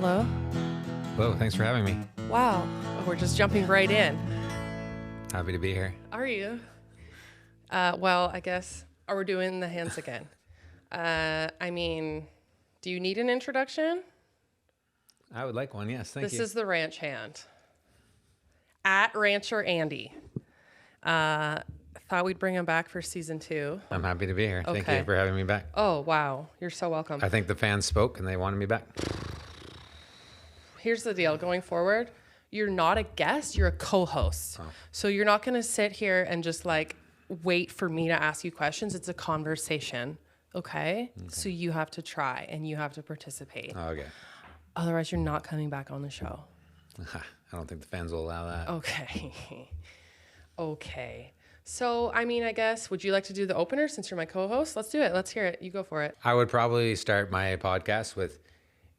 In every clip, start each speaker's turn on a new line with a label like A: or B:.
A: Hello?
B: Hello, thanks for having me.
A: Wow. Oh, we're just jumping right in.
B: Happy to be here.
A: Are you? Well, I guess, we're doing the hands again. Do you need an introduction?
B: I would like one, yes, thank you.
A: This is the ranch hand. At Rancher Andy. Thought we'd bring him back for season 2.
B: I'm happy to be here. Thank
A: Okay.
B: you for having me back.
A: Oh, wow. You're so welcome.
B: I think the fans spoke and they wanted me back.
A: Here's the deal. Going forward, you're not a guest, you're a co-host.
B: Oh.
A: So you're not going to sit here and just wait for me to ask you questions. It's a conversation. Okay? So you have to try and you have to participate.
B: Oh, okay.
A: Otherwise, you're not coming back on the show.
B: I don't think the fans will allow that.
A: Okay. Okay. So, I guess, would you like to do the opener since you're my co-host? Let's do it. Let's hear it. You go for it.
B: I would probably start my podcast with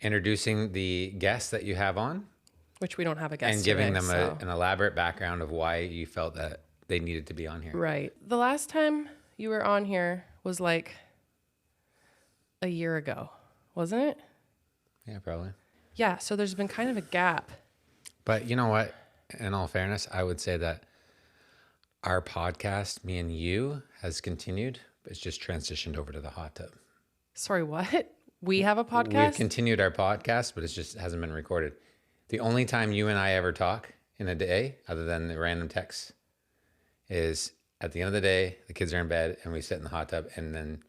B: introducing the guests that you have on
A: Which we don't have a guest
B: and giving
A: today,
B: them an elaborate background of why you felt that they needed to be on here.
A: Right. The last time you were on here was like a year ago, wasn't it?
B: Yeah, probably.
A: Yeah, so there's been kind of a gap.
B: But you know what? In all fairness, I would say that our podcast, me and you, has continued. It's just transitioned over to the hot tub.
A: Sorry, what? We have a
B: We've
A: podcast?
B: continued our podcast, but it just hasn't been recorded. The only time you and I ever talk in a day, other than the random texts, is at the end of the day, the kids are in bed and we sit in the hot tub and then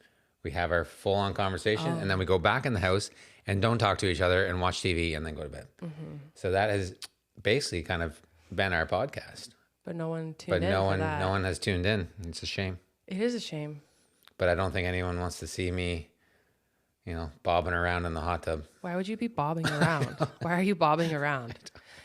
B: we have our full on conversation and then we go back in the house and don't talk to each other and watch TV and then go to bed. Mm-hmm. So that has basically kind of been our podcast.
A: But no one tuned
B: But
A: in
B: no
A: for
B: one,
A: that.
B: no one has tuned in. It's a shame.
A: It is a shame.
B: But I don't think anyone wants to see me, bobbing around in the hot tub.
A: Why would you be bobbing around? Why are you bobbing around?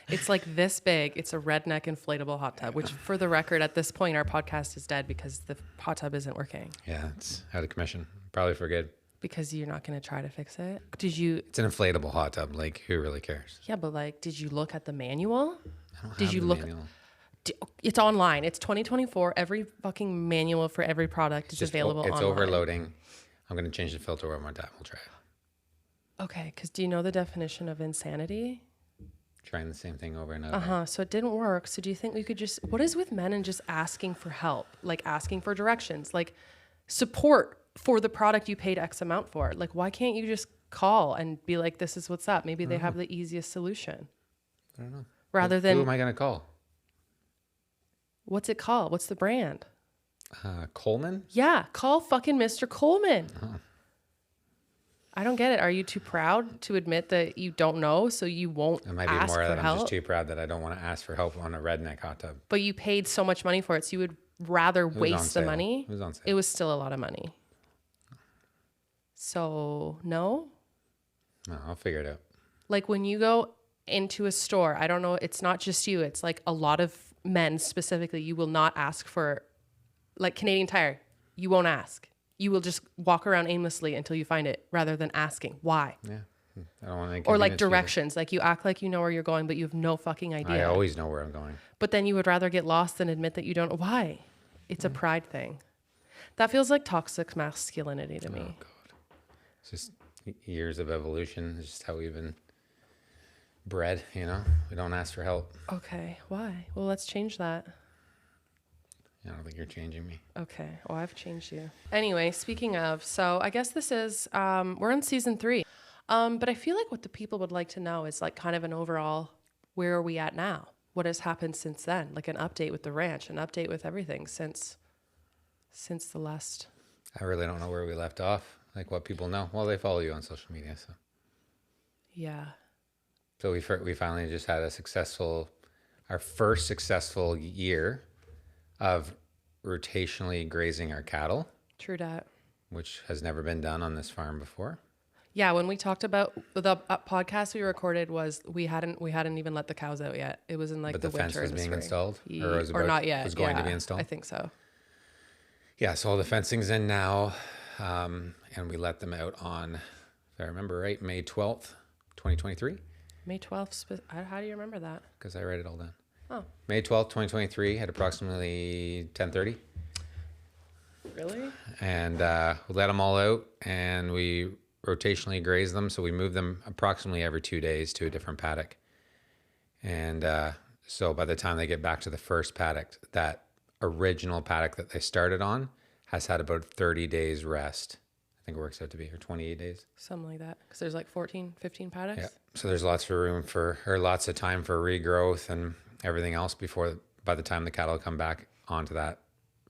A: It's like this big. It's a redneck inflatable hot tub, which for the record, at this point, our podcast is dead because the hot tub isn't working.
B: Yeah, it's out of commission. Probably for good.
A: Because you're not going to try to fix it? Did you?
B: It's an inflatable hot tub. Like, who really cares?
A: Yeah, but did you look at the manual?
B: I don't
A: Did
B: have
A: you
B: the
A: look?
B: manual.
A: It's online. It's 2024. Every fucking manual for every product is
B: Just
A: available
B: It's
A: online.
B: overloading. I'm going to change the filter one more time. We'll try it.
A: Okay, because do you know the definition of insanity?
B: Trying the same thing over and over.
A: So it didn't work. So do you think we could just, what is with men and just asking for help? Like asking for directions, like support for the product you paid X amount for? Like, why can't you just call and be like, this is what's up? Maybe they have the easiest solution.
B: I don't know.
A: Rather than,
B: Who am I going to call?
A: what's it called? What's the brand?
B: Coleman?
A: Yeah, call fucking Mr. Coleman. I don't get it. Are you too proud to admit that you don't know, so you won't
B: It might be
A: ask
B: more
A: for
B: that I'm
A: help?
B: just too proud that I don't want to ask for help on a redneck hot tub.
A: But you paid so much money for it, so you would rather
B: on
A: waste the
B: sale?
A: money.
B: It was on sale.
A: It was still a lot of money. So, no?
B: No, I'll figure it out.
A: Like when you go into a store, I don't know, it's not just you, it's like a lot of men specifically, you will not ask for, like Canadian Tire, you won't ask. You will just walk around aimlessly until you find it rather than asking. Why?
B: Yeah. I don't want to
A: Or like
B: inconvenience people.
A: directions, like you act like you know where you're going, but you have no fucking
B: I
A: idea.
B: always know where I'm going.
A: But then you would rather get lost than admit that you don't. Why? It's a pride thing. That feels like toxic masculinity to me.
B: Oh, God. It's just years of evolution. It's just how we've been bred, We don't ask for help.
A: Okay, why? Well, let's change that.
B: I don't think you're changing me.
A: Okay, well, I've changed you. Anyway, speaking of, so I guess this is, we're on season 3. But I feel like what the people would like to know is like kind of an overall, where are we at now? What has happened since then? Like an update with the ranch, an update with everything since the last.
B: I really don't know where we left off, like what people know. Well, they follow you on social media, so.
A: Yeah.
B: So we finally just had our first successful year of rotationally grazing our cattle,
A: True dat.
B: which has never been done on this farm before.
A: Yeah, when we talked about the podcast we recorded was we hadn't even let the cows out yet. It was in like
B: But
A: the
B: the fence
A: winter
B: was
A: in the
B: being
A: spring.
B: installed?
A: Or not yet.
B: Was going to be installed?
A: I think so.
B: Yeah, so all the fencing's in now, and we let them out on, if I remember right, May 12th, 2023.
A: May 12th. How do you remember that?
B: Because I write it all down.
A: Oh,
B: May 12th, 2023 at approximately 10:30.
A: really?
B: And we let them all out and we rotationally graze them. So we move them approximately every 2 days to a different paddock. And so by the time they get back to the first paddock, that original paddock that they started on has had about 30 days rest. I think it works out to be, or 28 days.
A: Something like that. Because there's like 14, 15 paddocks.
B: Yeah. So there's lots of time for regrowth and everything else by the time the cattle come back onto that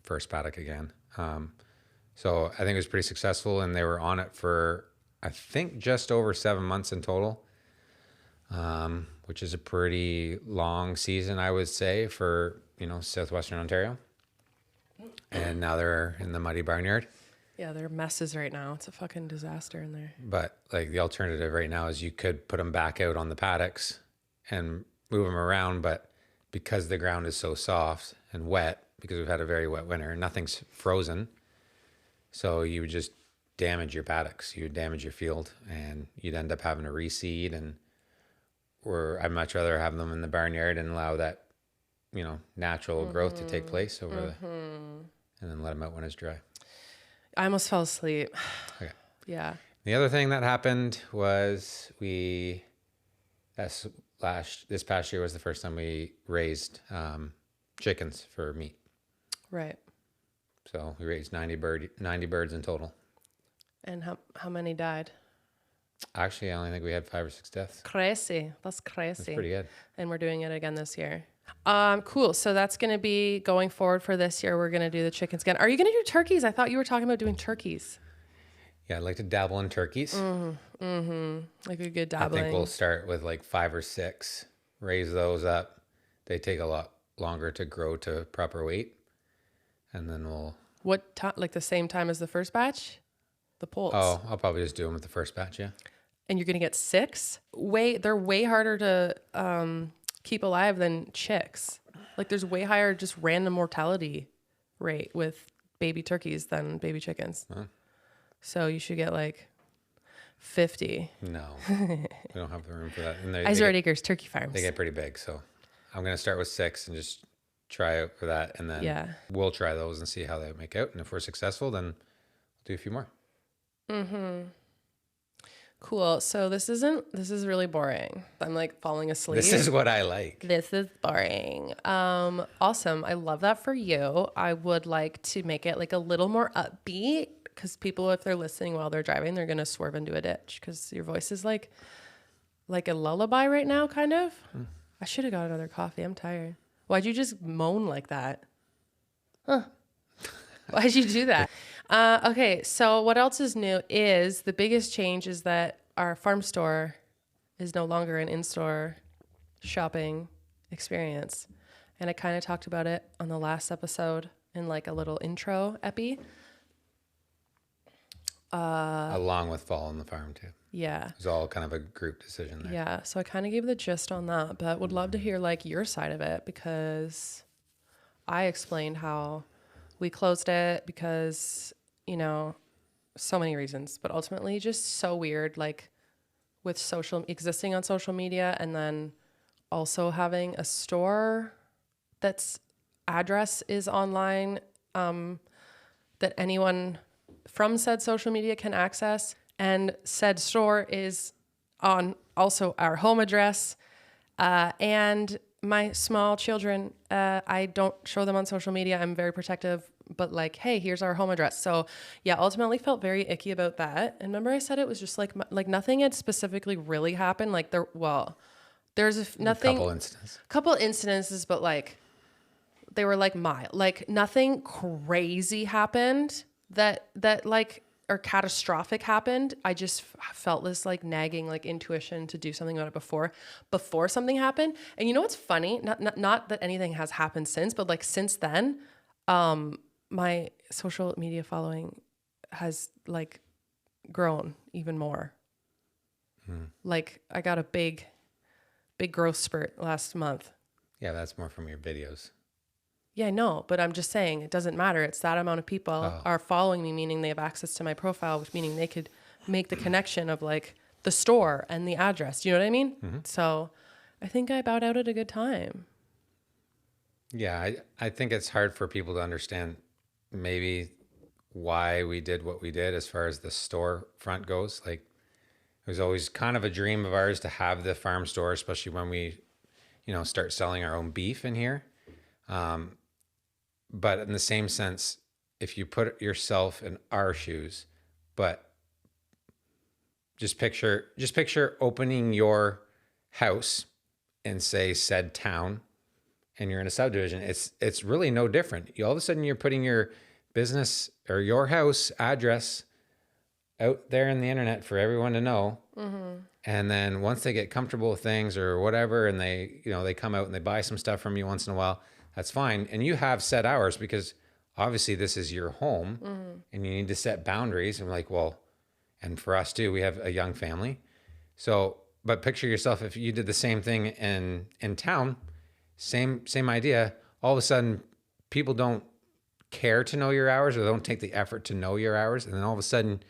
B: first paddock again. So I think it was pretty successful, and they were on it for, I think, just over 7 months in total, which is a pretty long season, I would say, for, southwestern Ontario. And now they're in the muddy barnyard.
A: Yeah, they're messes right now. It's a fucking disaster in there.
B: But like the alternative right now is you could put them back out on the paddocks and move them around. But because the ground is so soft and wet, because we've had a very wet winter, nothing's frozen. So you would just damage your paddocks. You would damage your field, and you'd end up having to reseed. I'd much rather have them in the barnyard and allow that, natural growth to take place and then let them out when it's dry.
A: I almost fell asleep.
B: Okay.
A: Yeah.
B: The other thing that happened was this past year was the first time we raised chickens for meat.
A: Right.
B: So we raised 90 birds in total.
A: And how many died?
B: Actually, I only think we had 5 or 6 deaths.
A: Crazy. That's crazy.
B: That's pretty good.
A: And we're doing it again this year. Cool. So that's going to be going forward for this year. We're going to do the chickens again. Are you going to do turkeys? I thought you were talking about doing turkeys.
B: Yeah, I'd like to dabble in turkeys.
A: Like a good dabbling.
B: I think we'll start with like 5 or 6, raise those up. They take a lot longer to grow to proper weight. And then we'll...
A: What time? Like the same time as the first batch? The poults.
B: Oh, I'll probably just do them with the first batch, yeah.
A: And you're going to get 6? They're way harder to keep alive than chicks. Like there's way higher just random mortality rate with baby turkeys than baby chickens.
B: Huh?
A: So you should get like 50.
B: No, we don't have the room for that. And
A: Isaac Acres Turkey Farms.
B: They get pretty big, so I'm going to start with 6 and just try out for that, and then we'll try those and see how they make out. And if we're successful, then we'll do a few more.
A: Cool. So this is really boring. I'm like falling asleep.
B: This is what I like.
A: This is boring. Awesome. I love that for you. I would like to make it like a little more upbeat, because people, if they're listening while they're driving, they're going to swerve into a ditch because your voice is like a lullaby right now, kind of. I should have got another coffee. I'm tired. Why'd you just moan like that? Huh. Why'd you do that? Okay, so what else is new is the biggest change is that our farm store is no longer an in-store shopping experience. And I kind of talked about it on the last episode in like a little intro epi.
B: Along with Fall on the Farm, too.
A: Yeah.
B: It was all kind of a group decision there.
A: Yeah, so I kind of gave the gist on that, but would love to hear like your side of it, because I explained how we closed it because, so many reasons, but ultimately just so weird, like with existing on social media, and then also having a store that's address is online, that anyone from said social media can access, and said store is on also our home address, and my small children, I don't show them on social media. I'm very protective, but like, hey, here's our home address. So yeah, ultimately felt very icky about that. And remember I said it was just like nothing had specifically really happened. Like there's nothing, couple incidences, but like they were like mild, like nothing crazy happened that like, or catastrophic happened. I just felt this like nagging like intuition to do something about it before something happened. And you know what's funny? Not that anything has happened since, but like since then, my social media following has like grown even more. Like I got a big growth spurt last month.
B: Yeah, that's more from your videos.
A: Yeah, I know, but I'm just saying it doesn't matter. It's that amount of people are following me, meaning they have access to my profile, which meaning they could make the connection of like the store and the address. Do you know what I mean? Mm-hmm. So I think I bowed out at a good time. Yeah,
B: I think it's hard for people to understand maybe why we did what we did as far as the storefront goes. Like it was always kind of a dream of ours to have the farm store, especially when we, start selling our own beef in here. But in the same sense, if you put yourself in our shoes, but just picture opening your house in, say, said town, and you're in a subdivision. It's really no different. All of a sudden you're putting your business or your house address out there in the internet for everyone to know. Mm-hmm. And then once they get comfortable with things or whatever, and they come out and they buy some stuff from you once in a while, that's fine. And you have set hours because obviously this is your home, and you need to set boundaries. And we're like, well, and for us too, we have a young family. So, but picture yourself if you did the same thing in town, same idea. All of a sudden, people don't care to know your hours, or don't take the effort to know your hours, and then all of a sudden,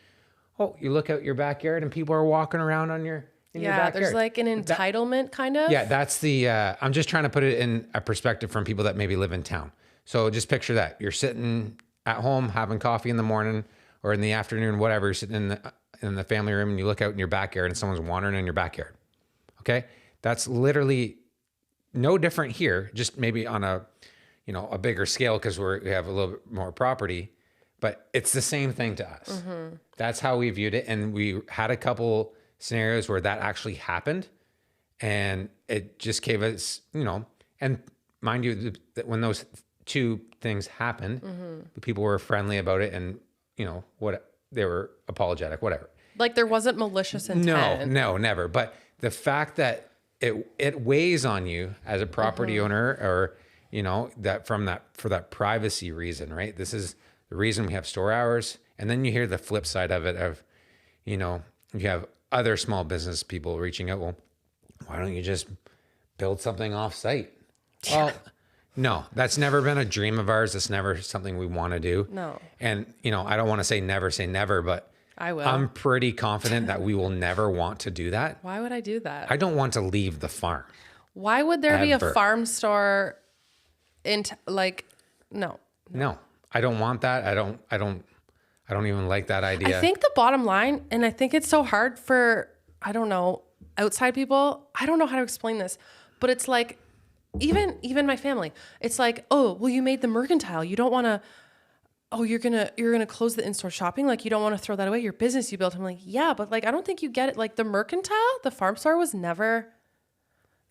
B: you look out your backyard and people are walking around in your backyard.
A: There's like an entitlement kind of.
B: Yeah, that's the. I'm just trying to put it in a perspective from people that maybe live in town. So just picture that you're sitting at home having coffee in the morning or in the afternoon, whatever. You're sitting in the family room and you look out in your backyard and someone's wandering in your backyard. Okay, that's literally no different here, just maybe on a bigger scale because we have a little bit more property, but it's the same thing to us. Mm-hmm. That's how we viewed it. And we had a couple scenarios where that actually happened, and it just gave us, and mind you, that when those two things happened, the people were friendly about it, and what they were apologetic, whatever.
A: Like there wasn't malicious intent.
B: No, never. But the fact that it weighs on you as a property owner, or for that privacy reason, right? This is the reason we have store hours. And then you hear the flip side of it of, you have other small business people reaching out. Well, why don't you just build something off site? Well, no, that's never been a dream of ours. It's never something we want to do.
A: No.
B: And, I don't want to say never, but
A: I will.
B: I'm pretty confident that we will never want to do that.
A: Why would I do that?
B: I don't want to leave the farm.
A: Why would there be a
B: Ever.
A: farm store no.
B: No, I don't want that. I don't even like that idea.
A: I think the bottom line, and I think it's so hard for, I don't know, outside people. I don't know how to explain this, but it's like, even my family, it's like, oh, well, you made the mercantile. You don't want to, you're going to close the in-store shopping. Like you don't want to throw that away. Your business you built. I'm like, yeah, but like, I don't think you get it. Like the mercantile, the farm store was never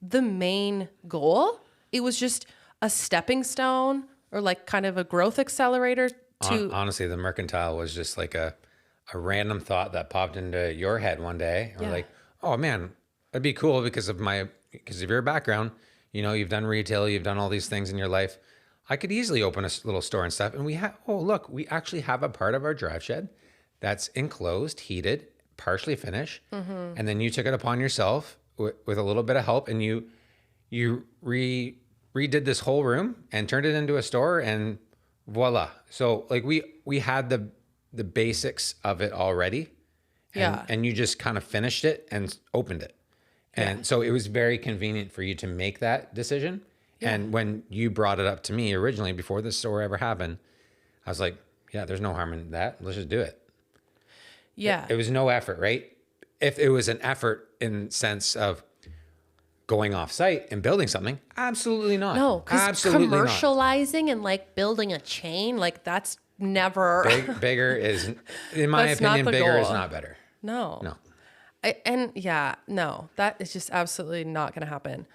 A: the main goal. It was just a stepping stone or like kind of a growth accelerator to.
B: Honestly, the mercantile was just like a random thought that popped into your head one day. Or like, oh man, that'd be cool because of your background. You've done retail, you've done all these things in your life. I could easily open a little store and stuff. And we we actually have a part of our drive shed that's enclosed, heated, partially finished. Mm-hmm. And then you took it upon yourself with a little bit of help, and you redid this whole room and turned it into a store, and voila. So like we had the basics of it already. And you just kind of finished it and opened it. And so it was very convenient for you to make that decision. Yeah. And when you brought it up to me originally, before this store ever happened, I was like, yeah, there's no harm in that. Let's just do it.
A: Yeah.
B: It was no effort, right? If it was an effort in sense of going off site and building something, absolutely not.
A: No, because commercializing
B: not.
A: And like building a chain, like that's never.
B: Bigger is, in my opinion, bigger goal. Is not better.
A: No. That is just absolutely not going to happen.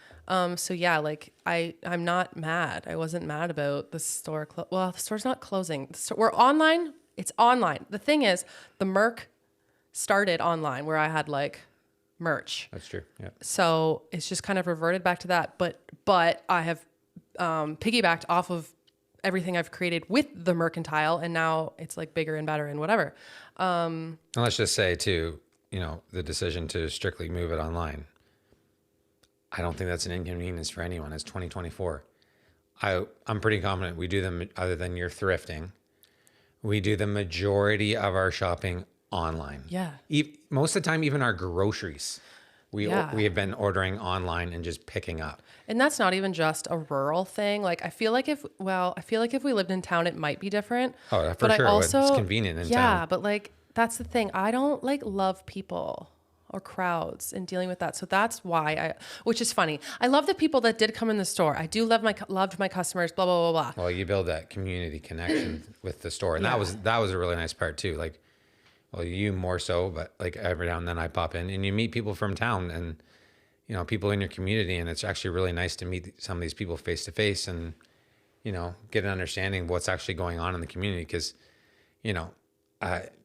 A: So yeah, like I'm not mad. I wasn't mad about the store. The store's not closing. We're online. It's online. The thing is, the Merc started online where I had like merch.
B: That's true. Yeah.
A: So it's just kind of reverted back to that. But I have piggybacked off of everything I've created with the mercantile, and now it's like bigger and better and whatever.
B: And let's just say too, the decision to strictly move it online, I don't think that's an inconvenience for anyone. It's 2024. I'm pretty confident we do them, other than your thrifting, we do the majority of our shopping online.
A: Yeah.
B: Most of the time, even our groceries.
A: Yeah.
B: We have been ordering online and just picking up.
A: And that's not even just a rural thing. Like I feel like if we lived in town, it might be different.
B: Oh, for
A: But I
B: sure.
A: also,
B: It's convenient in
A: yeah,
B: town.
A: but like that's the thing. I don't like love people or crowds and dealing with that. So that's why which is funny. I love the people that did come in the store. I do loved my customers, blah, blah, blah, blah.
B: Well, you build that community connection with the store, and
A: Yeah.
B: that was a really nice part too. Like, well, you more so, but like every now and then I pop in and you meet people from town and people in your community, and it's actually really nice to meet some of these people face to face and get an understanding of what's actually going on in the community because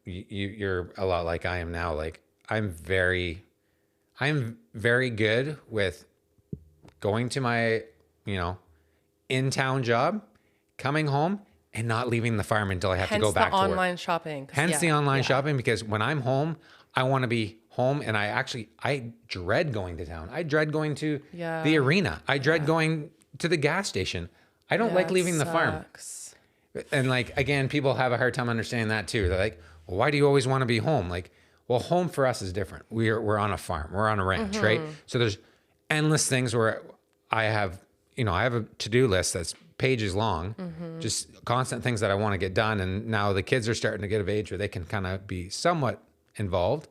B: you're a lot like I am now. Like I'm very good with going to my, in town job, coming home and not leaving the farm until I have to go back to work.
A: Hence the online shopping.
B: Hence the online shopping, because when I'm home, I want to be home, and I dread going to town. I dread going to the arena. I dread going to the gas station. I don't like leaving the farm. And like, again, people have a hard time understanding that too. They're like, well, why do you always want to be home? Like, well, home for us is different. We're on a farm. We're on a ranch, right? So there's endless things where I have a to-do list that's pages long, just constant things that I want to get done. And now the kids are starting to get of age where they can kind of be somewhat involved.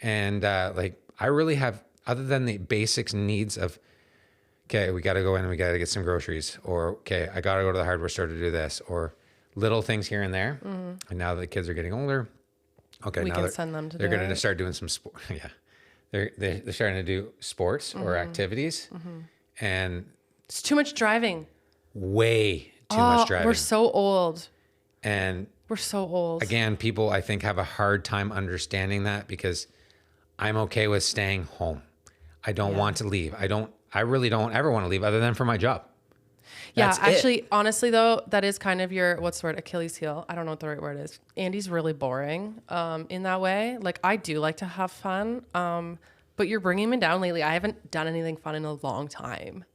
B: And like, I really have, other than the basics needs of, okay, we got to go in and we got to get some groceries, or, okay, I got to go to the hardware store to do this, or little things here and there. And now that the kids are getting older, okay,
A: We
B: now
A: can send them to
B: they're
A: do
B: going to
A: it.
B: start doing some sport. Yeah. They're starting to do sports or activities, and
A: It's too much driving.
B: way too much driving.
A: We're so old.
B: And
A: We're so old.
B: again, people I think have a hard time understanding that, because I'm okay with staying home. I don't want to leave. I really don't ever want to leave other than for my job. That's it.
A: Actually, honestly though, that is kind of your, what's the word, Achilles heel. I don't know what the right word is. Andy's really boring in that way. Like I do like to have fun, but you're bringing me down lately. I haven't done anything fun in a long time.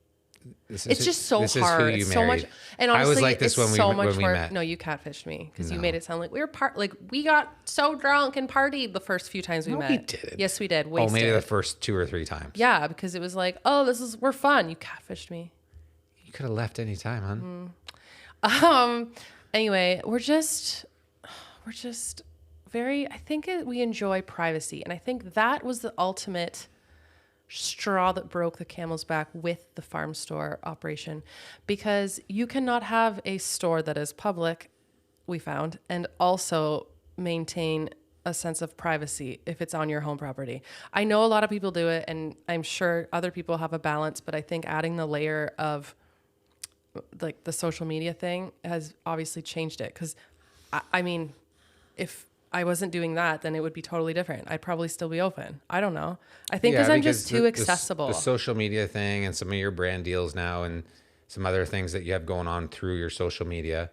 A: It's just so hard. It's so much. And honestly,
B: I was like this
A: it's so much
B: when we
A: work.
B: met.
A: No, you catfished me because you made it sound like we were we got so drunk and partied the first few times we met.
B: We didn't.
A: Yes, we did.
B: Oh,
A: Wasted.
B: maybe the first 2 or 3 times.
A: Yeah, because it was like, oh, we're fun. You catfished me.
B: You could have left any time, hon.
A: Anyway, we're just very, I think we enjoy privacy. And I think that was the ultimate straw that broke the camel's back with the farm store operation, because you cannot have a store that is public, we found, and also maintain a sense of privacy if it's on your home property. I know a lot of people do it, and I'm sure other people have a balance, but I think adding the layer of like the social media thing has obviously changed it. Because I mean, if I wasn't doing that, then it would be totally different. I'd probably still be open. I don't know. I think because I'm just too accessible.
B: The social media thing and some of your brand deals now and some other things that you have going on through your social media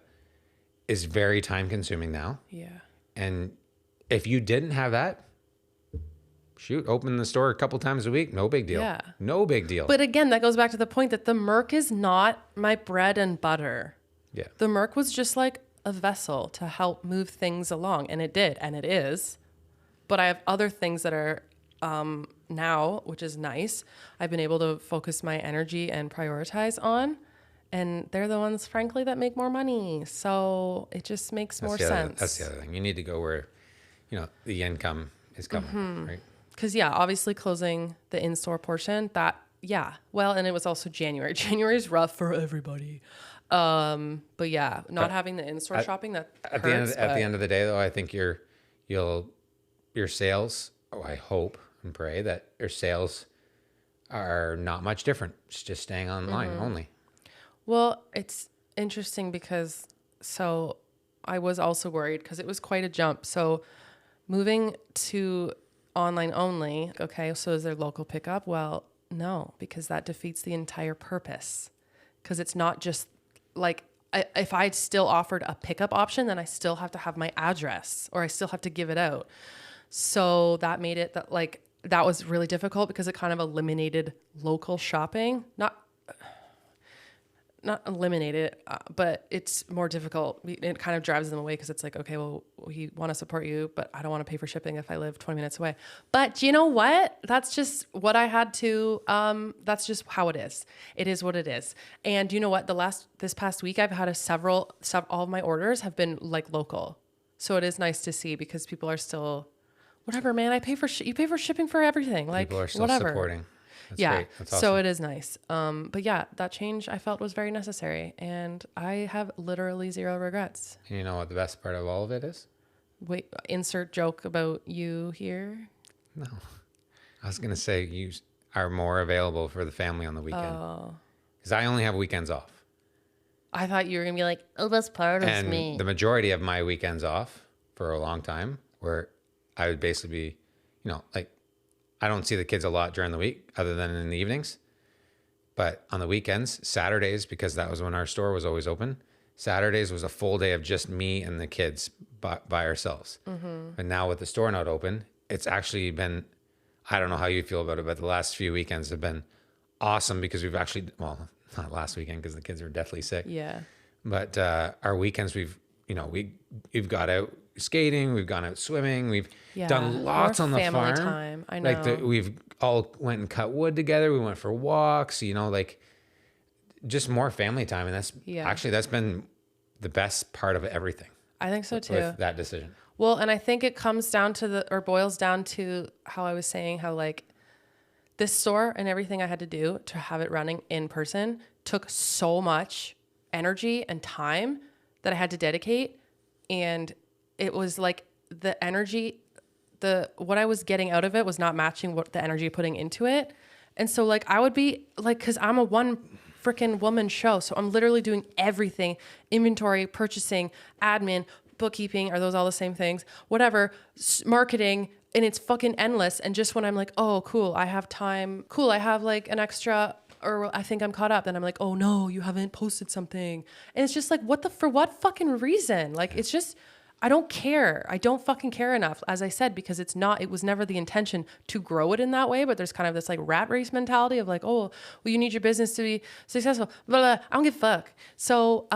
B: is very time consuming now.
A: Yeah.
B: And if you didn't have that, shoot, open the store a couple times a week. No big deal.
A: Yeah.
B: No big deal.
A: But again, that goes back to the point that the Merc is not my bread and butter.
B: Yeah.
A: The Merc was just like a vessel to help move things along. And it did, and it is. But I have other things that are now, which is nice. I've been able to focus my energy and prioritize on. And they're the ones, frankly, that make more money. So it just makes more sense.
B: That's the other thing. You need to go where, the income is coming, right?
A: Because, yeah, obviously closing the in-store portion, well, and it was also January. January is rough for everybody. But yeah, not having the in-store shopping, that
B: At
A: hurts,
B: the end of the day, though, I think your sales, I hope and pray that your sales are not much different. It's just staying online only.
A: Well, it's interesting because, so I was also worried because it was quite a jump. So moving to online only, okay, so is there local pickup? Well, no, because that defeats the entire purpose. Because it's not just like, if I'd still offered a pickup option, then I still have to have my address or I still have to give it out. So that made it that was really difficult because it kind of eliminated local shopping. not eliminate it, but it's more difficult. It kind of drives them away because it's like, okay, well, we want to support you, but I don't want to pay for shipping if I live 20 minutes away. But you know what? That's just what I had to, that's just how it is. It is what it is. And you know what? This past week, I've had all of my orders have been like local. So it is nice to see because people are still, whatever, man, you pay for shipping for everything. Like
B: People are still
A: whatever.
B: supporting. That's
A: Yeah.
B: great. That's awesome.
A: So it is nice. But yeah, that change I felt was very necessary. And I have literally zero regrets.
B: And you know what the best part of all of it is?
A: Wait, insert joke about you here.
B: No. I was going to say you are more available for the family on the weekend.
A: Oh.
B: Because I only have weekends off.
A: I thought you were going to be like, oh, best part is
B: And
A: me.
B: the majority of my weekends off for a long time where I would basically be, like I don't see the kids a lot during the week other than in the evenings. But on the weekends, Saturdays, because that was when our store was always open, Saturdays was a full day of just me and the kids by ourselves. Mm-hmm. And now with the store not open, it's actually been, I don't know how you feel about it, but the last few weekends have been awesome because we've actually, well, not last weekend because the kids were deathly sick.
A: Yeah.
B: But our weekends, we've got out skating, we've gone out swimming, we've done lots on the farm.
A: Time. I know.
B: Like we've all went and cut wood together. We went for walks, like just more family time. And that's been the best part of everything.
A: I think so too.
B: With that decision.
A: Well, and I think it comes down to boils down to how I was saying how like this store and everything I had to do to have it running in person took so much energy and time that I had to dedicate. And it was like the energy, what I was getting out of it was not matching what the energy putting into it. And so like I would be like, cause I'm a one freaking woman show. So I'm literally doing everything, inventory, purchasing, admin, bookkeeping. Are those all the same things? Whatever, marketing. And it's fucking endless. And just when I'm like, oh, cool, I have time. Cool, I have like an extra, or I think I'm caught up. Then I'm like, oh no, you haven't posted something. And it's just like, for what fucking reason? Like, it's just, I don't care. I don't fucking care enough, as I said, because it was never the intention to grow it in that way. But there's kind of this like rat race mentality of like, oh, well, you need your business to be successful. Blah, blah. I don't give a fuck. So,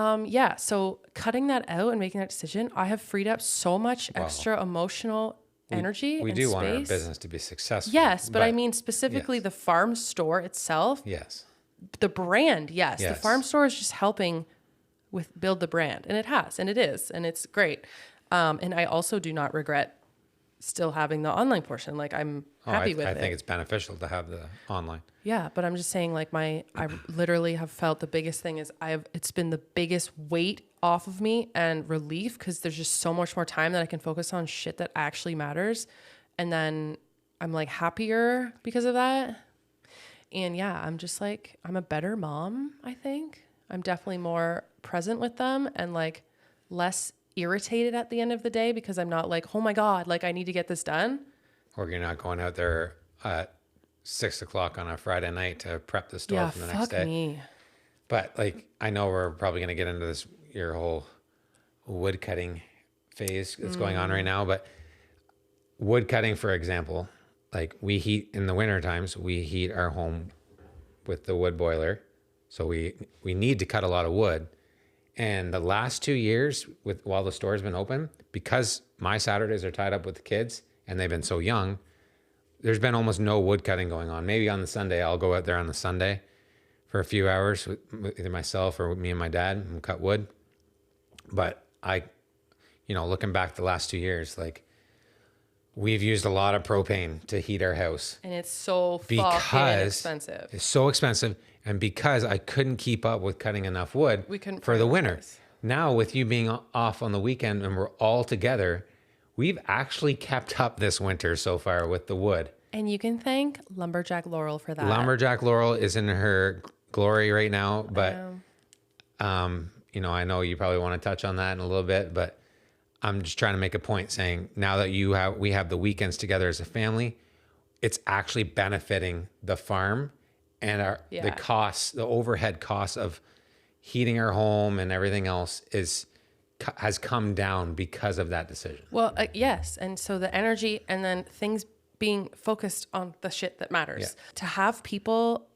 A: so cutting that out and making that decision, I have freed up so much extra emotional energy.
B: We
A: and
B: do
A: space.
B: want our business to be successful.
A: Yes, but I mean specifically the farm store itself.
B: Yes.
A: The brand, yes. The farm store is just helping with build the brand, and it has, and it is, and it's great. And I also do not regret still having the online portion. Like I'm happy with it.
B: I think it's beneficial to have the online.
A: Yeah, but I'm just saying, like I literally have felt the biggest thing is it's been the biggest weight off of me and relief because there's just so much more time that I can focus on shit that actually matters, and then I'm like happier because of that. And yeah, I'm just like I'm a better mom. I think I'm definitely more present with them and like less irritated at the end of the day because I'm not like, oh my God, like I need to get this done.
B: Or you're not going out there at 6:00 on a Friday night to prep the store for the next day.
A: Fuck me.
B: But like, I know we're probably going to get into your whole wood cutting phase that's going on right now, but wood cutting, for example, like in the winter times, we heat our home with the wood boiler. So we need to cut a lot of wood. And the last 2 years while the store's been open, because my Saturdays are tied up with the kids and they've been so young, there's been almost no wood cutting going on. Maybe on the Sunday, I'll go out there on the Sunday for a few hours with either myself or with me and my dad and cut wood. But looking back the last 2 years, like we've used a lot of propane to heat our house.
A: And it's so fucking expensive.
B: It's so expensive. And because I couldn't keep up with cutting enough wood for the winter. Now with you being off on the weekend and we're all together, we've actually kept up this winter so far with the wood.
A: And you can thank Lumberjack Laurel for that.
B: Lumberjack Laurel is in her glory right now, but I know you probably want to touch on that in a little bit, but I'm just trying to make a point saying now that we have the weekends together as a family, it's actually benefiting the farm and the costs, the overhead costs of heating our home and everything else has come down because of that decision.
A: Well, yes. And so the energy and then things being focused on the shit that matters. To have people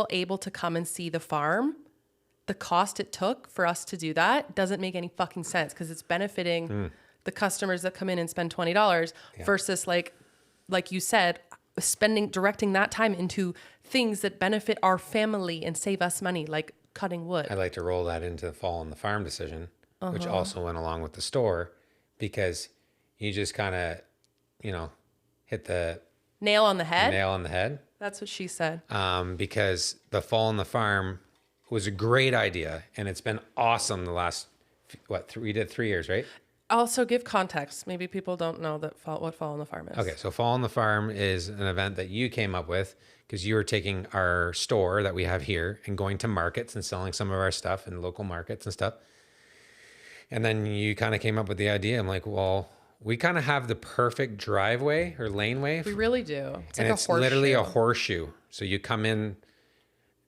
A: able to come and see the farm the cost it took for us to do that doesn't make any fucking sense because it's benefiting the customers that come in and spend $20 versus like you said, directing that time into things that benefit our family and save us money, like cutting wood.
B: I'd like to roll that into the fall on the farm decision, which also went along with the store, because you just kind of, hit the
A: Nail on the head.
B: nail on the head.
A: That's what she said.
B: Because the fall on the farm was a great idea, and it's been awesome the last, we did 3 years, right?
A: Also, give context. Maybe people don't know what Fall on the Farm is.
B: Okay, so Fall on the Farm is an event that you came up with because you were taking our store that we have here and going to markets and selling some of our stuff in local markets and stuff. And then you kind of came up with the idea. I'm like, well, we kind of have the perfect driveway or laneway.
A: We really do. It's
B: and
A: like
B: it's
A: a horseshoe.
B: literally a horseshoe. So you come in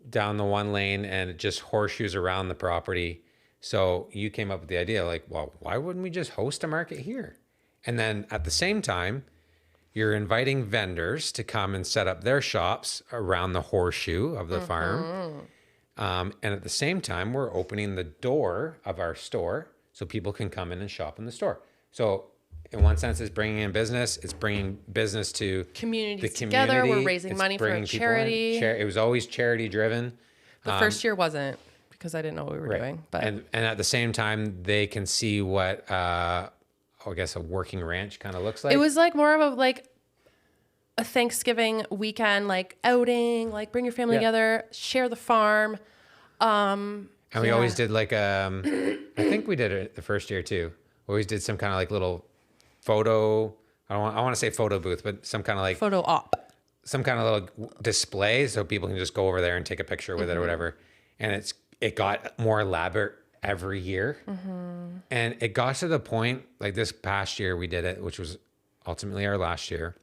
B: down the one lane and it just horseshoes around the property. So you came up with the idea like, well, why wouldn't we just host a market here? And then at the same time, you're inviting vendors to come and set up their shops around the horseshoe of the farm. And at the same time, we're opening the door of our store so people can come in and shop in the store. So in one sense, it's bringing in business. It's bringing business to
A: Communities
B: the
A: together.
B: community.
A: We're raising
B: It's
A: money for a
B: bringing people in.
A: charity.
B: It was always charity driven.
A: The first year wasn't because I didn't know what we were doing. But
B: And at the same time, they can see what I guess a working ranch kind of looks like.
A: it was like more of a Thanksgiving weekend, like outing, like bring your family together, share the farm.
B: And we always did like I think we did it the first year too. We always did some kind of like little photo. I want to say photo booth, but some kind of like
A: Photo op.
B: some kind of little display so people can just go over there and take a picture with it or whatever. And it got more elaborate every year. And it got to the point, like this past year we did it, which was ultimately our last year.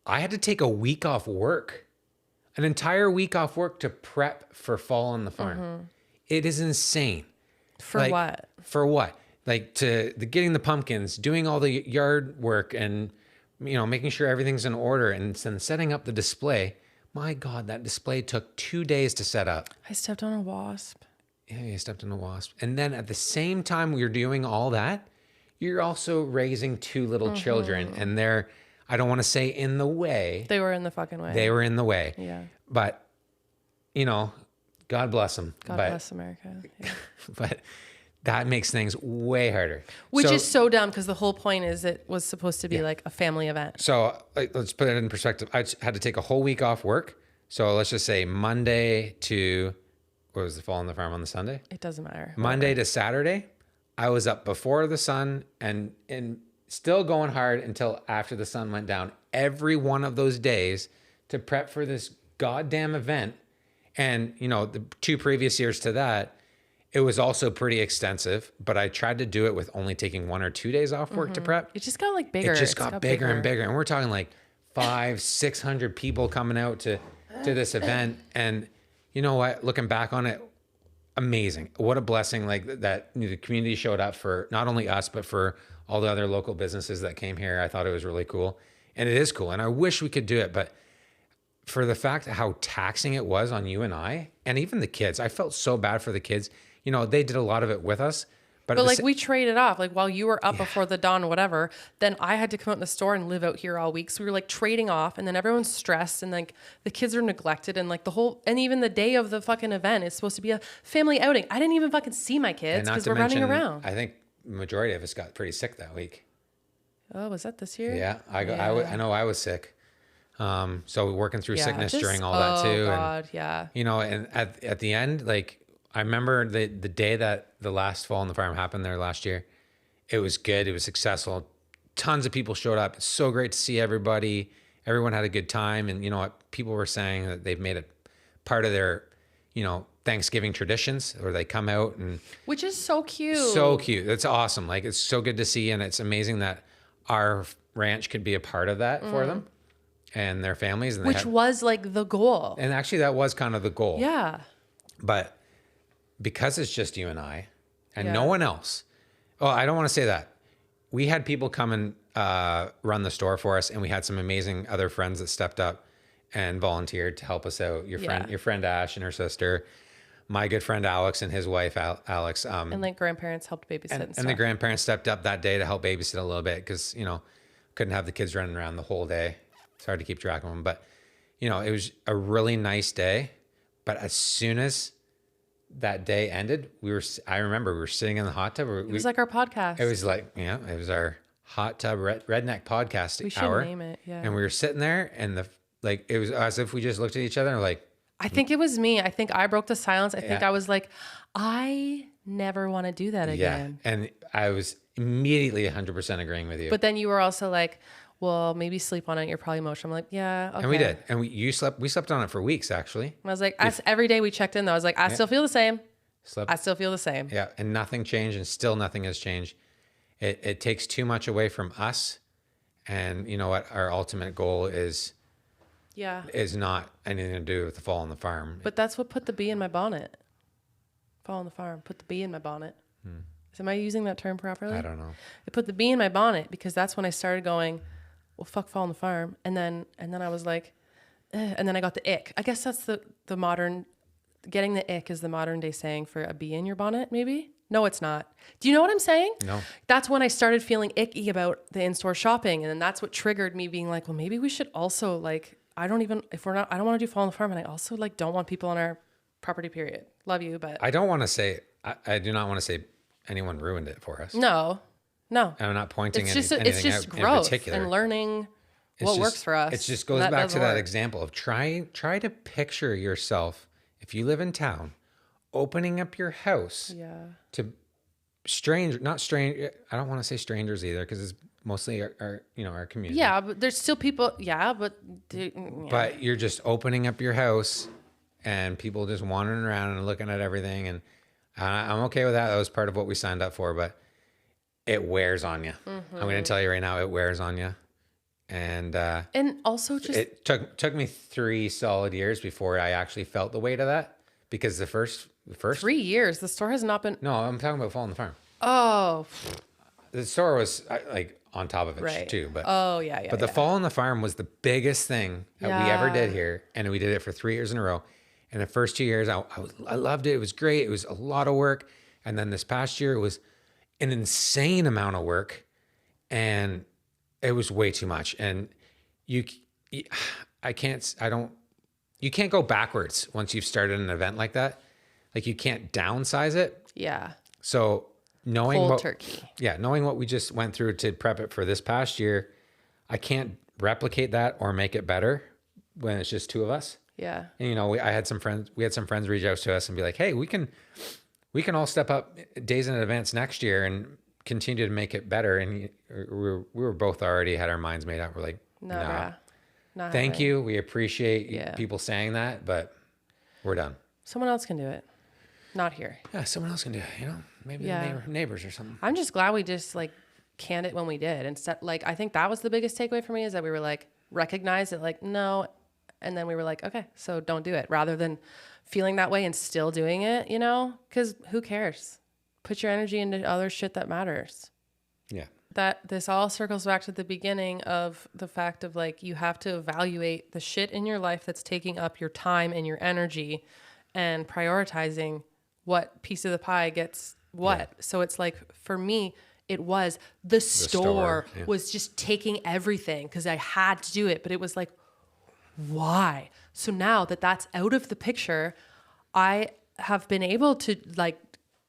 B: I had to take a week off work, an entire week off work to prep for Fall on the Farm. It is insane.
A: For what?
B: For what? Like getting the pumpkins, doing all the yard work and, making sure everything's in order and then setting up the display. My God, that display took 2 days to set up.
A: I stepped on a wasp.
B: Yeah, you stepped on a wasp. And then at the same time you're doing all that, you're also raising 2 little children. And they're, I don't want to say in the way.
A: They were in the fucking way.
B: They were in the way.
A: Yeah.
B: But, God bless them.
A: God bless America. Yeah.
B: But that makes things way harder.
A: Which is so dumb because the whole point is it was supposed to be like a family event.
B: So let's put it in perspective. I had to take a whole week off work. So let's just say Monday to, what was the Fall on the Farm on the Sunday?
A: It doesn't matter.
B: Monday to Saturday, I was up before the sun and still going hard until after the sun went down every one of those days to prep for this goddamn event. And, the 2 previous years to that, it was also pretty extensive, but I tried to do it with only taking 1 or 2 days off work to prep.
A: It just got like bigger.
B: It just got bigger and bigger. And we're talking like 500-600 people coming out to this event. And you know what? Looking back on it, amazing. What a blessing like that the community showed up for not only us, but for all the other local businesses that came here. I thought it was really cool. And it is cool. And I wish we could do it. But for the fact how taxing it was on you and I, and even the kids, I felt so bad for the kids. They did a lot of it with us. But
A: like we traded off, like while you were up before the dawn or whatever, then I had to come out in the store and live out here all week. So we were like trading off and then everyone's stressed and like the kids are neglected and like and even the day of the fucking event is supposed to be a family outing. I didn't even fucking see my kids because we're running around.
B: I think the majority of us got pretty sick that week.
A: Oh, was that this year?
B: Yeah. I know I was sick. So working through sickness during all that too.
A: Oh God, yeah.
B: And at the end, like, I remember the day that the last Fall on the Farm happened there last year. It was good. It was successful. Tons of people showed up. It's so great to see everybody. Everyone had a good time. And you know what? People were saying that they've made it part of their, Thanksgiving traditions, or they come out and.
A: Which is so cute.
B: So cute. That's awesome. Like, it's so good to see. And it's amazing that our ranch could be a part of that for them and their families. And
A: which was like the goal.
B: And actually that was kind of the goal.
A: Yeah.
B: But because it's just you and I and no one else. Oh, I don't want to say that. We had people come and run the store for us, and we had some amazing other friends that stepped up and volunteered to help us out. Your friend Ash and her sister. my good friend Alex and his wife Alex.
A: And like grandparents helped babysit and
B: And
A: stuff.
B: the grandparents stepped up that day to help babysit a little bit because, couldn't have the kids running around the whole day. It's hard to keep track of them. But, it was a really nice day. But as soon as that day ended, I remember we were sitting in the hot tub.
A: It was like our podcast.
B: It was like, it was our hot tub redneck podcast
A: We should
B: hour.
A: name it, yeah.
B: And we were sitting there and it was as if we just looked at each other and were like,
A: I think it was me. I think I broke the silence. I think
B: Yeah.
A: I was like, I never want to do that again.
B: yeah. And I was immediately 100% agreeing with you.
A: But then you were also like, well, maybe sleep on it. You're probably emotional. I'm like, yeah, okay.
B: And we did. And we slept on it for weeks, actually.
A: I was like, every day we checked in though. I was like, I still feel the same.
B: Slept.
A: I still feel the same.
B: Yeah. And nothing changed and still nothing has changed. It takes too much away from us. And you know what? Our ultimate goal is not anything to do with the fall on the farm.
A: But that's what put the bee in my bonnet. Fall on the farm. Put the bee in my bonnet. Am I using that term properly?
B: I don't know.
A: It put the bee in my bonnet because that's when I started going, well, fuck fall on the farm. And then I was like, and then I got the ick. I guess that's the modern, getting the ick is the modern day saying for a bee in your bonnet, maybe? No, it's not. Do you know what I'm saying?
B: No.
A: That's when I started feeling icky about the in-store shopping. And then that's what triggered me being like, well, maybe we should also like, I don't want to do fall on the farm. And I also like don't want people on our property, period. Love you, but.
B: I don't want to say, I do not want to say anyone ruined it for us.
A: No.
B: I'm not pointing
A: It's just
B: anything
A: just
B: out
A: growth
B: in particular.
A: and learning what works for us.
B: It just goes
A: That
B: back to
A: doesn't
B: that
A: work.
B: example of try to picture yourself, if you live in town, opening up your house to not strange. I don't want to say strangers either because it's mostly our community.
A: Yeah, but there's still people. Yeah, but.
B: But you're just opening up your house and people just wandering around and looking at everything. And I'm okay with that. That was part of what we signed up for, but it wears on you. I'm going to tell you right now, it wears on you. And
A: also just.
B: it took me 3 solid years before I actually felt the weight of that because the first
A: 3 years. The store has not been.
B: No, I'm talking about Fall on the Farm.
A: Oh.
B: The store was like on top of it
A: Right.
B: too, but
A: Oh yeah.
B: But the Fall on the Farm was the biggest thing that we ever did here. And we did it for 3 years in a row. And the first 2 years, I loved it. It was great. It was a lot of work. And then this past year, it was an insane amount of work. And it was way too much. And you can't go backwards once you've started an event like that. Like you can't downsize it.
A: Yeah.
B: So knowing
A: Cold
B: what,
A: turkey.
B: Yeah, knowing what we just went through to prep it for this past year, I can't replicate that or make it better when it's just 2 of us.
A: Yeah.
B: And we had some friends reach out to us and be like, hey, we can all step up days in advance next year and continue to make it better. And we were both already had our minds made up. We're like, nah.
A: Not
B: Thank
A: happening.
B: you. We appreciate people saying that, but we're done.
A: Someone else can do it. Not here.
B: Yeah, someone else can do it. Maybe the neighbors or something.
A: I'm just glad we just like canned it when we did. Instead, like I think that was the biggest takeaway for me is that we were like recognized it like no, and then we were like okay, so don't do it rather than feeling that way and still doing it. Because who cares? Put your energy into other shit that matters.
B: Yeah.
A: That this all circles back to the beginning of the fact of like you have to evaluate the shit in your life that's taking up your time and your energy and prioritizing what piece of the pie gets what. Yeah. So it's like for me, it was the store was just taking everything because I had to do it. But it was like, why? So now that that's out of the picture, I have been able to like,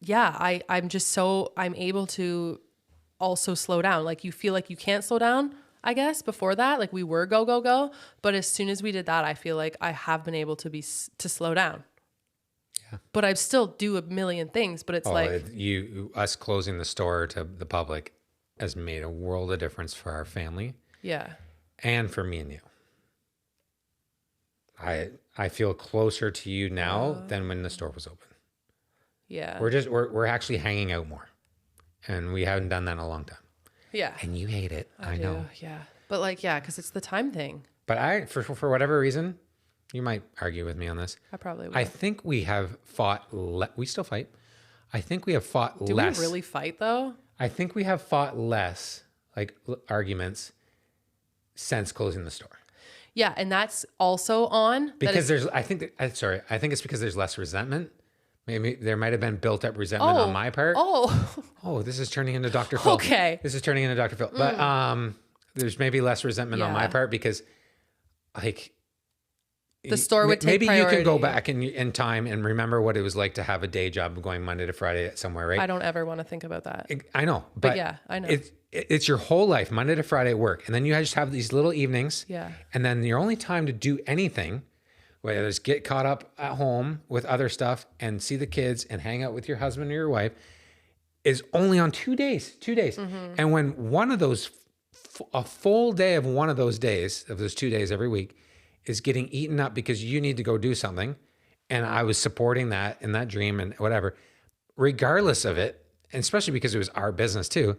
A: I'm able to also slow down. Like you feel like you can't slow down, I guess, before that. Like we were go, go, go. But as soon as we did that, I feel like I have been able to slow down. Yeah. But I still do a million things, but it's
B: us closing the store to the public has made a world of difference for our family.
A: Yeah.
B: And for me and you. I feel closer to you now than when the store was open.
A: Yeah.
B: We're actually hanging out more. And we haven't done that in a long time.
A: Yeah.
B: And you hate it. I know.
A: Yeah. But like, yeah, because it's the time thing.
B: But for whatever reason, you might argue with me on this.
A: I probably will.
B: I think we have fought. We still fight. I think we have fought less.
A: Do we really fight though?
B: I think we have fought less, like arguments, since closing the store.
A: Yeah, and that's also on
B: because I think it's because there's less resentment, Maybe there might have been built up resentment on my part.
A: Oh,
B: Oh, this is turning into Dr. Phil.
A: okay.
B: This is turning into Dr. Phil. But there's maybe less resentment on my
A: Yeah.
B: part because like
A: The store would take
B: maybe
A: priority.
B: you can go back in time and remember what it was like to have a day job going Monday to Friday somewhere, right?
A: I don't ever want to think about that.
B: I know, but
A: yeah, I know.
B: It's your whole life, Monday to Friday at work. And then you just have these little evenings.
A: Yeah.
B: And then your only time to do anything, whether it's get caught up at home with other stuff and see the kids and hang out with your husband or your wife, is only on 2 days. And when one of those, a full day of one of those days, of those 2 days every week, is getting eaten up because you need to go do something, and I was supporting that in that dream and whatever, regardless of it, and especially because it was our business too,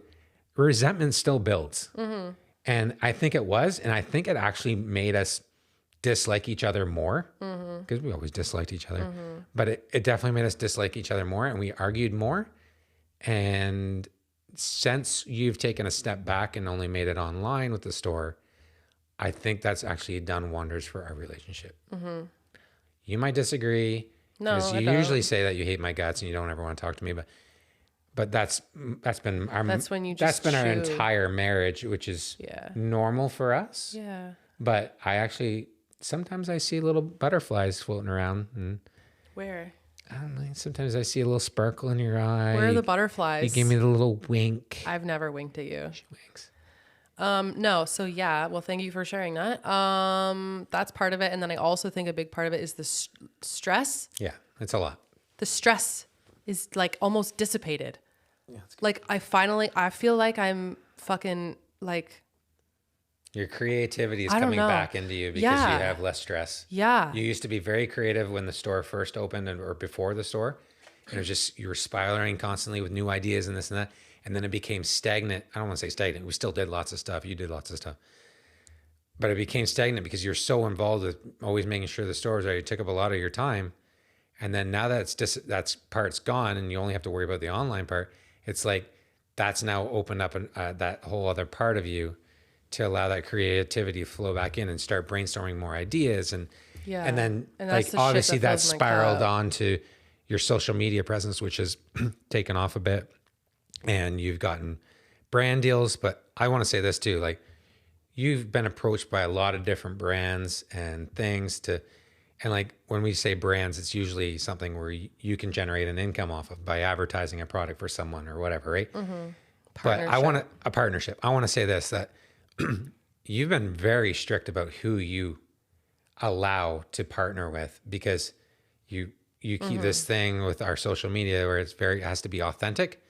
B: resentment still builds. And I think it was, and I think it actually made us dislike each other more, because we always disliked each other, but it definitely made us dislike each other more, and we argued more. And since you've taken a step back and only made it online with the store, I think that's actually done wonders for our relationship. You might disagree,
A: No,
B: because
A: I
B: you
A: don't.
B: usually say that you hate my guts and you don't ever want to talk to me, but that's been our
A: That's when you
B: that's
A: just
B: been our
A: chew.
B: entire marriage, which is
A: Yeah.
B: normal for us.
A: Yeah.
B: But I actually sometimes I see little butterflies floating around, and
A: Where?
B: I don't know. Sometimes I see a little sparkle in your eye.
A: Where are the
B: You
A: butterflies?
B: give me the little wink.
A: I've never winked at you.
B: Winks.
A: No. So yeah. Well, thank you for sharing that. That's part of it. And then I also think a big part of it is the stress.
B: Yeah, it's a lot.
A: The stress is like almost dissipated. Like I feel like I'm fucking like,
B: Your creativity is
A: I don't
B: coming
A: know.
B: back into you because
A: Yeah.
B: you have less stress.
A: yeah.
B: You used to be very creative when the store first opened or before the store. And it was just, you were spiraling constantly with new ideas and this and that. And then it became stagnant. I don't want to say stagnant. We still did lots of stuff. You did lots of stuff. But it became stagnant because you're so involved with always making sure the store was ready. It took up a lot of your time. And then now that that's part's gone and you only have to worry about the online part, it's like that's now opened up that whole other part of you to allow that creativity to flow back in and start brainstorming more ideas. And
A: Yeah.
B: then
A: And that's
B: like
A: the shit
B: obviously
A: that
B: that
A: fills my
B: spiraled
A: cup.
B: on to your social media presence, which has taken off a bit, and you've gotten brand deals. But I want to say this too, like you've been approached by a lot of different brands and things and like when we say brands, it's usually something where you can generate an income off of by advertising a product for someone or whatever, right? But I want a partnership. I want to say this, that you've been very strict about who you allow to partner with, because you keep this thing with our social media where it has to be authentic.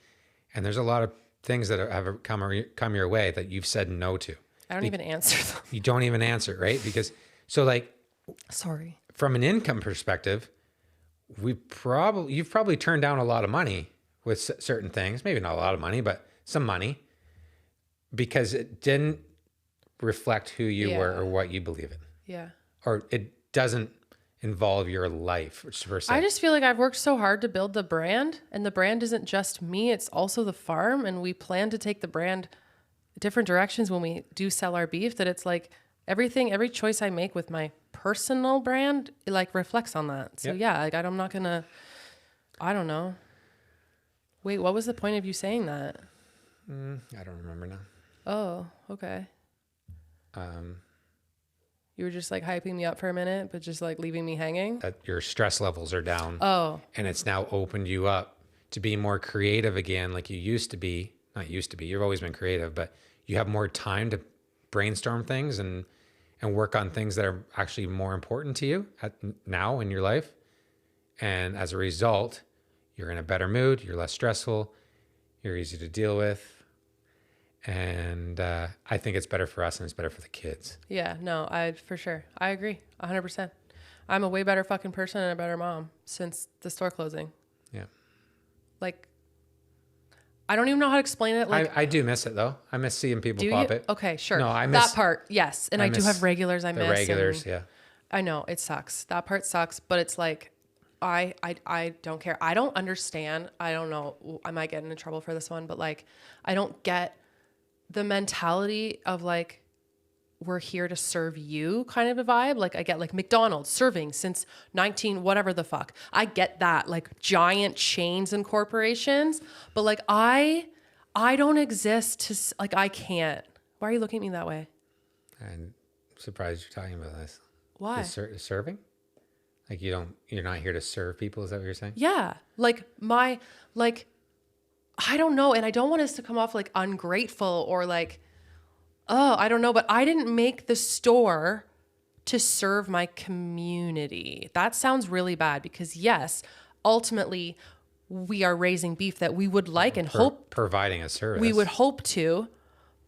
B: And there's a lot of things that have come your way that you've said no to.
A: I don't even answer them.
B: You don't even answer, right? Because so like
A: Sorry.
B: from an income perspective, you've probably turned down a lot of money with certain things, maybe not a lot of money, but some money, because it didn't reflect who you were or what you believe in,
A: Yeah.
B: or it doesn't involve your life per se.
A: I just feel like I've worked so hard to build the brand, and the brand isn't just me, it's also the farm. And we plan to take the brand different directions when we do sell our beef, that it's like every choice I make with my personal brand, it like reflects on that. So
B: Yep.
A: yeah, like I'm not gonna, I don't know. Wait, what was the point of you saying that?
B: I don't remember now.
A: Oh, okay. You were just like hyping me up for a minute, but just like leaving me hanging.
B: That your stress levels are down.
A: Oh,
B: And it's now opened you up to be more creative again, like you used to be. Not used to be, you've always been creative, but you have more time to brainstorm things and work on things that are actually more important to you now in your life. And as a result, you're in a better mood, you're less stressful, you're easy to deal with. And I think it's better for us and it's better for the kids.
A: yeah, no, for sure. I agree 100%. I'm a way better fucking person and a better mom since the store closing.
B: Yeah.
A: Like, I don't even know how to explain it. Like,
B: I do miss it though. I miss seeing people
A: do
B: pop
A: you?
B: it.
A: Okay, sure.
B: No, I miss
A: that part. Yes. And
B: I
A: I do
B: miss
A: have regulars I
B: the
A: miss.
B: regulars.
A: and
B: Yeah.
A: I know it sucks. That part sucks, but it's like, I don't care. I don't understand. I don't know. I might get into trouble for this one, but like, I don't get the mentality of like, we're here to serve you kind of a vibe. Like I get like McDonald's serving since 19 whatever the fuck. I get that, like giant chains and corporations, but like I don't exist to like I can't. Why are you looking at me that way?
B: I'm surprised you're talking about this.
A: Why?
B: Serving? Like you're not here to serve people. Is that what you're saying?
A: Yeah. Like I don't know. And I don't want us to come off like ungrateful or like, oh, I don't know, but I didn't make the store to serve my community. That sounds really bad because yes, ultimately we are raising beef that we would like and hope
B: Providing a service.
A: we would hope to.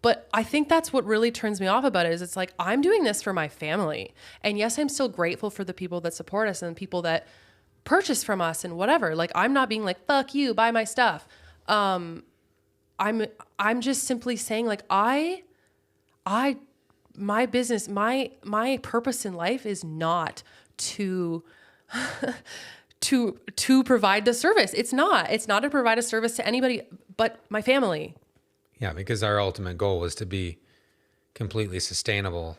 A: But I think that's what really turns me off about it is it's like, I'm doing this for my family. And yes, I'm still grateful for the people that support us and people that purchase from us and whatever. Like, I'm not being like, fuck you, buy my stuff. I'm just simply saying like, my business, my purpose in life is not to, to provide the service. It's not to provide a service to anybody but my family.
B: Yeah, because our ultimate goal was to be completely sustainable.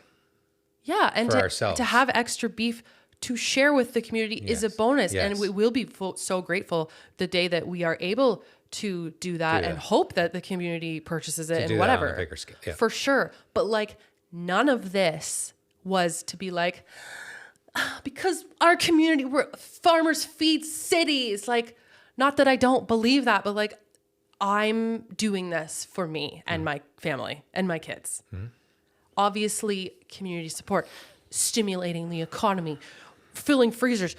A: Yeah, and
B: for ourselves.
A: To have extra beef to share with the community is a bonus.
B: Yes.
A: And we will be so grateful the day that we are able to do that and hope that the community purchases it and whatever.
B: On a bigger scale. Yeah.
A: For sure. But like none of this was to be like, because our community, we're farmers feed cities. Like, not that I don't believe that, but like, I'm doing this for me and my family and my kids. Obviously, community support, stimulating the economy, filling freezers,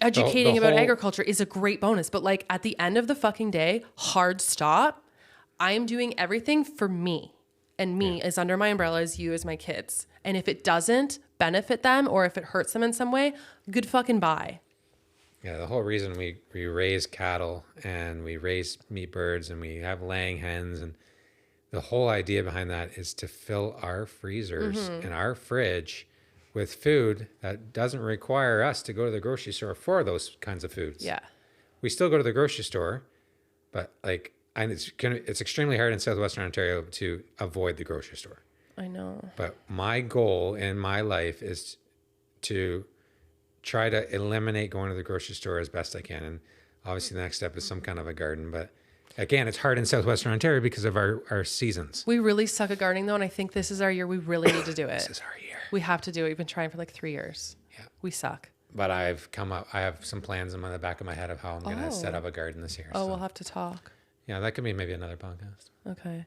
A: educating about agriculture is a great bonus. But like at the end of the fucking day, hard stop. I'm doing everything for me. And me is under my umbrella as you as my kids. And if it doesn't benefit them or if it hurts them in some way, good fucking bye.
B: Yeah, the whole reason we raise cattle and we raise meat birds and we have laying hens, and the whole idea behind that is to fill our freezers and our fridge with food that doesn't require us to go to the grocery store for those kinds of foods.
A: Yeah.
B: We still go to the grocery store, but like it's extremely hard in southwestern Ontario to avoid the grocery store.
A: I know.
B: But my goal in my life is to try to eliminate going to the grocery store as best I can. And obviously the next step is some kind of a garden. But again, it's hard in southwestern Ontario because of our seasons.
A: We really suck at gardening though. And I think this is our year. We really need to do it.
B: This is our year.
A: We have to do it. We've been trying for like 3 years.
B: Yeah.
A: We suck.
B: But I have some plans in the back of my head of how I'm going to set up a garden this year.
A: Oh, so we'll have to talk.
B: Yeah, that could be maybe another podcast.
A: Okay.